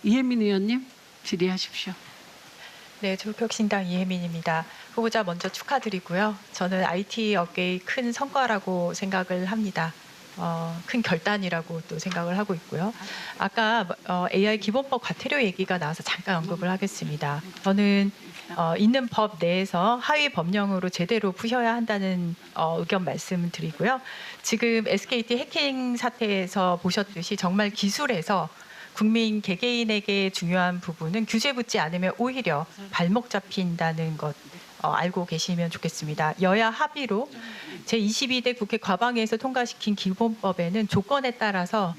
이혜민 의원님 질의하십시오. 네, 조국혁신당 이혜민입니다. 후보자 먼저 축하드리고요. 저는 IT 업계의 큰 성과라고 생각을 합니다. 큰 결단이라고 또 생각을 하고 있고요. 아까 AI 기본법 과태료 얘기가 나와서 잠깐 언급을 하겠습니다. 저는 있는 법 내에서 하위 법령으로 제대로 푸셔야 한다는 의견 말씀을 드리고요. 지금 SKT 해킹 사태에서 보셨듯이 정말 기술에서 국민 개개인에게 중요한 부분은 규제 붙지 않으면 오히려 발목 잡힌다는 것 알고 계시면 좋겠습니다. 여야 합의로 제22대 국회 과방위에서 통과시킨 기본법에는 조건에 따라서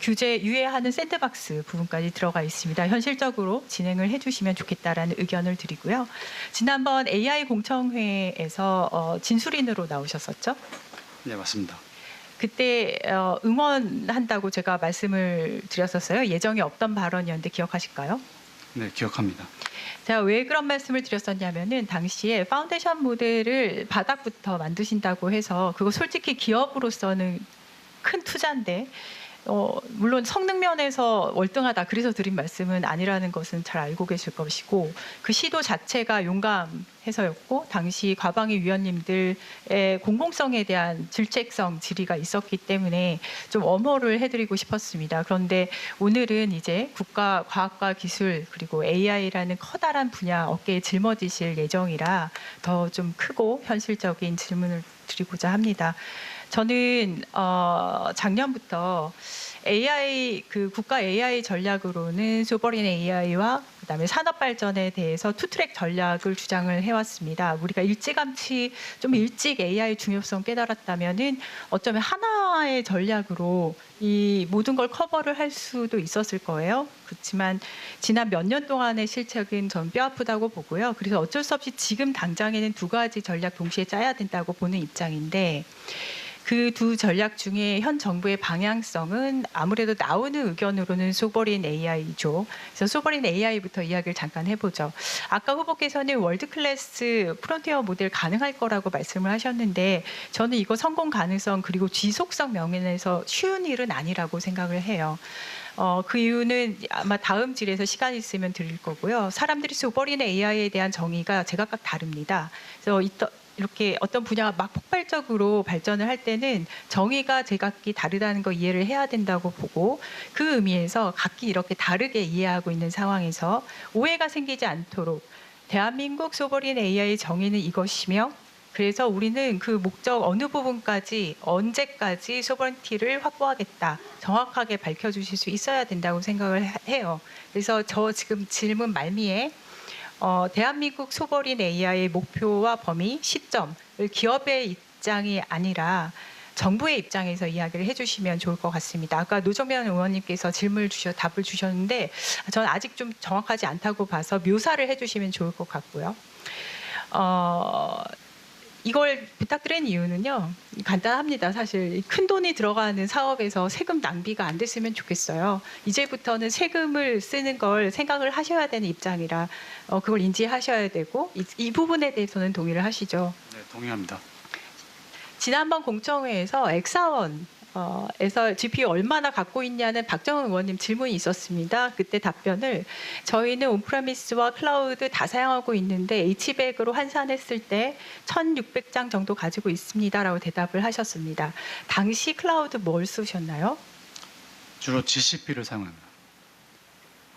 규제 유예하는 샌드박스 부분까지 들어가 있습니다. 현실적으로 진행을 해주시면 좋겠다라는 의견을 드리고요. 지난번 AI 공청회에서 진술인으로 나오셨었죠? 네, 맞습니다. 그때 응원한다고 제가 말씀을 드렸었어요. 예정이 없던 발언이었는데 기억하실까요? 네, 기억합니다. 제가 왜 그런 말씀을 드렸었냐면은 당시에 파운데이션 모델을 바닥부터 만드신다고 해서 그거 솔직히 기업으로서는 큰 투자인데 물론 성능 면에서 월등하다 그래서 드린 말씀은 아니라는 것은 잘 알고 계실 것이고 그 시도 자체가 용감해서였고 당시 과방위 위원님들의 공공성에 대한 질책성 질의가 있었기 때문에 좀 엄호를 해드리고 싶었습니다. 그런데 오늘은 이제 국가 과학과 기술 그리고 AI라는 커다란 분야 어깨에 짊어지실 예정이라 더 좀 크고 현실적인 질문을 드리고자 합니다. 저는 작년부터 AI 그 국가 AI 전략으로는 소버린 AI와 그다음에 산업 발전에 대해서 투트랙 전략을 주장을 해왔습니다. 우리가 일찌감치 좀 일찍 AI 중요성 깨달았다면은 어쩌면 하나의 전략으로 이 모든 걸 커버를 할 수도 있었을 거예요. 그렇지만 지난 몇 년 동안의 실책은 전 뼈아프다고 보고요. 그래서 어쩔 수 없이 지금 당장에는 두 가지 전략 동시에 짜야 된다고 보는 입장인데 그 두 전략 중에 현 정부의 방향성은 아무래도 나오는 의견으로는 소버린 AI죠. 그래서 소버린 AI부터 이야기를 잠깐 해보죠. 아까 후보께서는 월드 클래스 프론티어 모델 가능할 거라고 말씀을 하셨는데 저는 이거 성공 가능성 그리고 지속성 면에서 쉬운 일은 아니라고 생각을 해요. 그 이유는 아마 다음 질에서 시간 있으면 드릴 거고요. 사람들이 소버린 AI에 대한 정의가 제각각 다릅니다. 그래서 이렇게 어떤 분야가 막 폭발적으로 발전을 할 때는 정의가 제각기 다르다는 거 이해를 해야 된다고 보고 그 의미에서 각기 이렇게 다르게 이해하고 있는 상황에서 오해가 생기지 않도록 대한민국 소버린 AI 정의는 이것이며 그래서 우리는 그 목적 어느 부분까지 언제까지 소버린티를 확보하겠다 정확하게 밝혀주실 수 있어야 된다고 생각을 해요. 그래서 저 지금 질문 말미에 대한민국 소버린 AI의 목표와 범위, 시점을 기업의 입장이 아니라 정부의 입장에서 이야기를 해주시면 좋을 것 같습니다. 아까 노정면 의원님께서 답을 주셨는데 저는 아직 좀 정확하지 않다고 봐서 묘사를 해주시면 좋을 것 같고요. 이걸 부탁드린 이유는요. 간단합니다. 사실 큰 돈이 들어가는 사업에서 세금 낭비가 안 됐으면 좋겠어요. 이제부터는 세금을 쓰는 걸 생각을 하셔야 되는 입장이라 그걸 인지하셔야 되고 이 부분에 대해서는 동의를 하시죠. 네, 동의합니다. 지난번 공청회에서 엑사원에서 GPU 얼마나 갖고 있냐는 박정은 의원님 질문이 있었습니다. 그때 답변을 저희는 온프레미스와 클라우드 다 사용하고 있는데 H백으로 환산했을 때 1,600장 정도 가지고 있습니다라고 대답을 하셨습니다. 당시 클라우드 뭘 쓰셨나요? 주로 GCP를 사용합니다.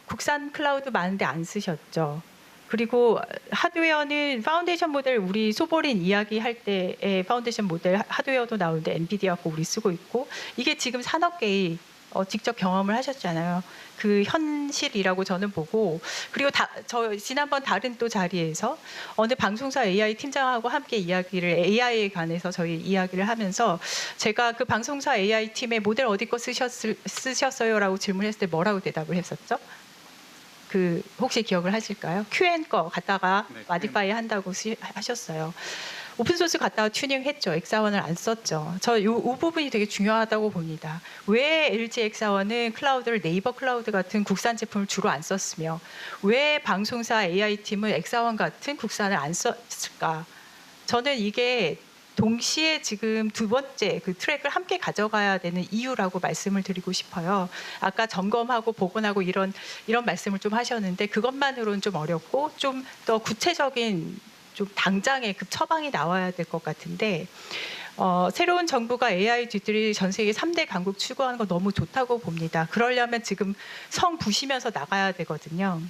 국산 클라우드 많은데 안 쓰셨죠. 그리고 하드웨어는 파운데이션 모델 우리 소버린 이야기할 때의 파운데이션 모델 하드웨어도 나오는데 엔비디아 거 우리 쓰고 있고 이게 지금 산업계의 직접 경험을 하셨잖아요. 그 현실이라고 저는 보고 그리고 저 지난번 다른 또 자리에서 어느 방송사 AI 팀장하고 함께 이야기를 AI에 관해서 저희 이야기를 하면서 제가 그 방송사 AI 팀의 모델 어디 거 쓰셨어요라고 질문했을 때 뭐라고 대답을 했었죠? 그 혹시 기억을 하실까요? QN 거 갖다가 네, 마디파이 한다고 하셨어요. 오픈소스 갖다가 튜닝했죠. 엑사원을 안 썼죠. 저 이 부분이 되게 중요하다고 봅니다. 왜 LG 엑사원은 클라우드를 네이버 클라우드 같은 국산 제품을 주로 안 썼으며 왜 방송사 AI 팀은 엑사원 같은 국산을 안 썼을까? 저는 이게 동시에 지금 두 번째 그 트랙을 함께 가져가야 되는 이유라고 말씀을 드리고 싶어요. 아까 점검하고 복원하고 이런 말씀을 좀 하셨는데 그것만으로는 좀 어렵고 좀 더 구체적인 좀 당장의 그 처방이 나와야 될 것 같은데 새로운 정부가 AI 뒤뜰이 전 세계 3대 강국 추구하는 거 너무 좋다고 봅니다. 그러려면 지금 성 부시면서 나가야 되거든요.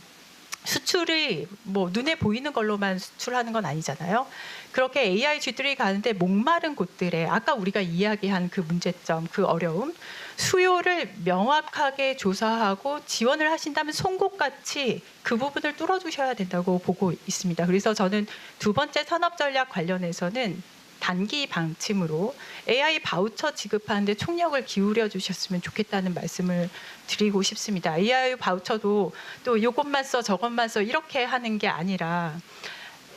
수출이 뭐 눈에 보이는 걸로만 수출하는 건 아니잖아요. 그렇게 AI 쥐들이 가는데 목마른 곳들에 아까 우리가 이야기한 그 문제점, 그 어려움, 수요를 명확하게 조사하고 지원을 하신다면 송곳같이 그 부분을 뚫어주셔야 된다고 보고 있습니다. 그래서 저는 두 번째 산업 전략 관련해서는 단기 방침으로 AI 바우처 지급하는데 총력을 기울여 주셨으면 좋겠다는 말씀을 드리고 싶습니다. AI 바우처도 또 이것만 써 저것만 써 이렇게 하는 게 아니라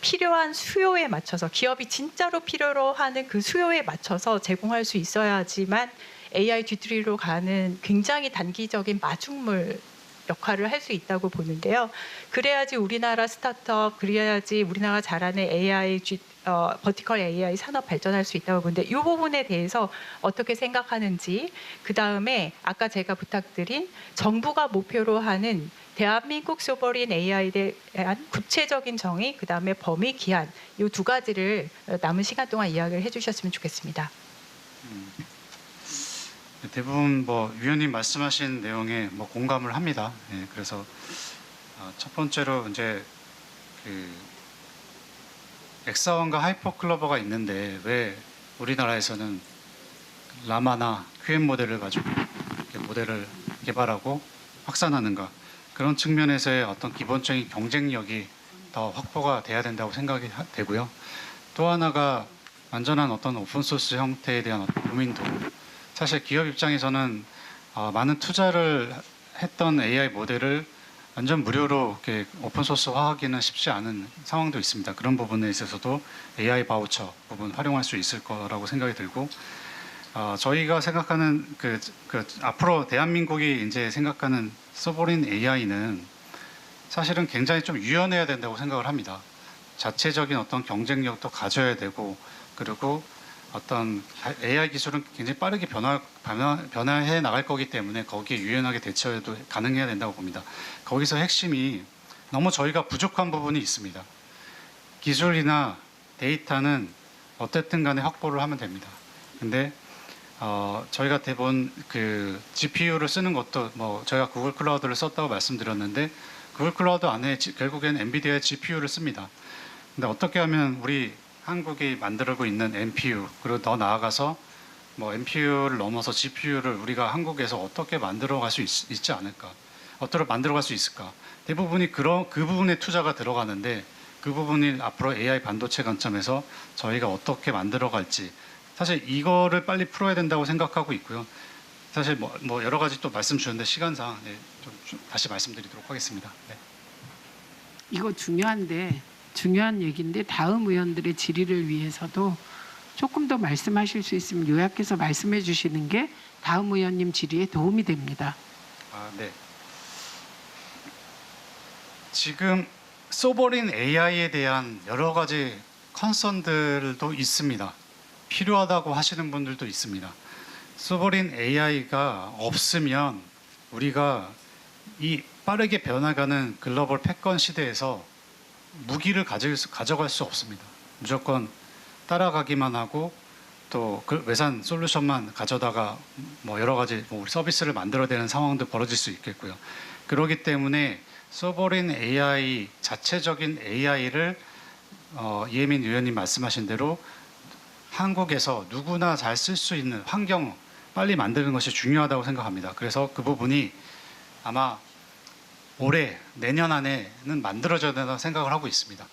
필요한 수요에 맞춰서 기업이 진짜로 필요로 하는 그 수요에 맞춰서 제공할 수 있어야지만 AI 뒤틀이로 가는 굉장히 단기적인 마중물 역할을 할 수 있다고 보는데요. 그래야지 우리나라 스타트업, 그래야지 우리나라가 잘하는 AI, 버티컬 AI 산업 발전할 수 있다고 보는데 이 부분에 대해서 어떻게 생각하는지, 그 다음에 아까 제가 부탁드린 정부가 목표로 하는 대한민국 소버린 AI에 대한 구체적인 정의, 그 다음에 범위, 기한 이 두 가지를 남은 시간 동안 이야기를 해주셨으면 좋겠습니다. 대부분 뭐 위원님 말씀하신 내용에 뭐 공감을 합니다. 예, 그래서 첫 번째로 이제 그 엑사원과 하이퍼클로버가 있는데 왜 우리나라에서는 라마나 QM 모델을 가지고 이렇게 모델을 개발하고 확산하는가, 그런 측면에서의 어떤 기본적인 경쟁력이 더 확보가 돼야 된다고 생각이 되고요. 또 하나가 완전한 어떤 오픈소스 형태에 대한 어떤 고민도, 사실 기업 입장에서는 많은 투자를 했던 AI 모델을 완전 무료로 이렇게 오픈소스화하기는 쉽지 않은 상황도 있습니다. 그런 부분에 있어서도 AI 바우처 부분 활용할 수 있을 거라고 생각이 들고, 저희가 생각하는 그 앞으로 대한민국이 이제 생각하는 소버린 AI는 사실은 굉장히 좀 유연해야 된다고 생각을 합니다. 자체적인 어떤 경쟁력도 가져야 되고, 그리고 어떤 AI 기술은 굉장히 빠르게 변화해 나갈 거기 때문에 거기에 유연하게 대처해도 가능해야 된다고 봅니다. 거기서 핵심이 너무 저희가 부족한 부분이 있습니다. 기술이나 데이터는 어쨌든 간에 확보를 하면 됩니다. 근데 저희가 대부분 그 GPU를 쓰는 것도 뭐 저희가 구글 클라우드를 썼다고 말씀드렸는데 구글 클라우드 안에 결국엔 엔비디아의 GPU를 씁니다. 근데 어떻게 하면 우리 한국이 만들고 있는 NPU, 그리고 더 나아가서 뭐 NPU를 넘어서 GPU를 우리가 한국에서 어떻게 만들어갈 수 있지 않을까, 어떻게 만들어갈 수 있을까, 대부분이 그 부분에 투자가 들어가는데 그 부분이 앞으로 AI 반도체 관점에서 저희가 어떻게 만들어갈지, 사실 이거를 빨리 풀어야 된다고 생각하고 있고요. 사실 뭐 여러 가지 또 말씀 주셨는데 시간상 좀 다시 말씀드리도록 하겠습니다. 네. 이거 중요한 얘기인데 다음 의원들의 질의를 위해서도 조금 더 말씀하실 수 있으면 요약해서 말씀해 주시는 게 다음 의원님 질의에 도움이 됩니다. 네. 지금 소버린 AI에 대한 여러 가지 컨선들도 있습니다. 필요하다고 하시는 분들도 있습니다. 소버린 AI가 없으면 우리가 이 빠르게 변화가는 글로벌 패권 시대에서 무기를 가져갈 수 없습니다. 무조건 따라가기만 하고 또 그 외산 솔루션만 가져다가 뭐 여러 가지 우리 서비스를 만들어내는 상황도 벌어질 수 있겠고요. 그렇기 때문에 소버린 AI, 자체적인 AI를 이혜민 의원님 말씀하신 대로 한국에서 누구나 잘 쓸 수 있는 환경 빨리 만드는 것이 중요하다고 생각합니다. 그래서 그 부분이 아마 올해, 내년 안에는 만들어져야 된다고 생각을 하고 있습니다.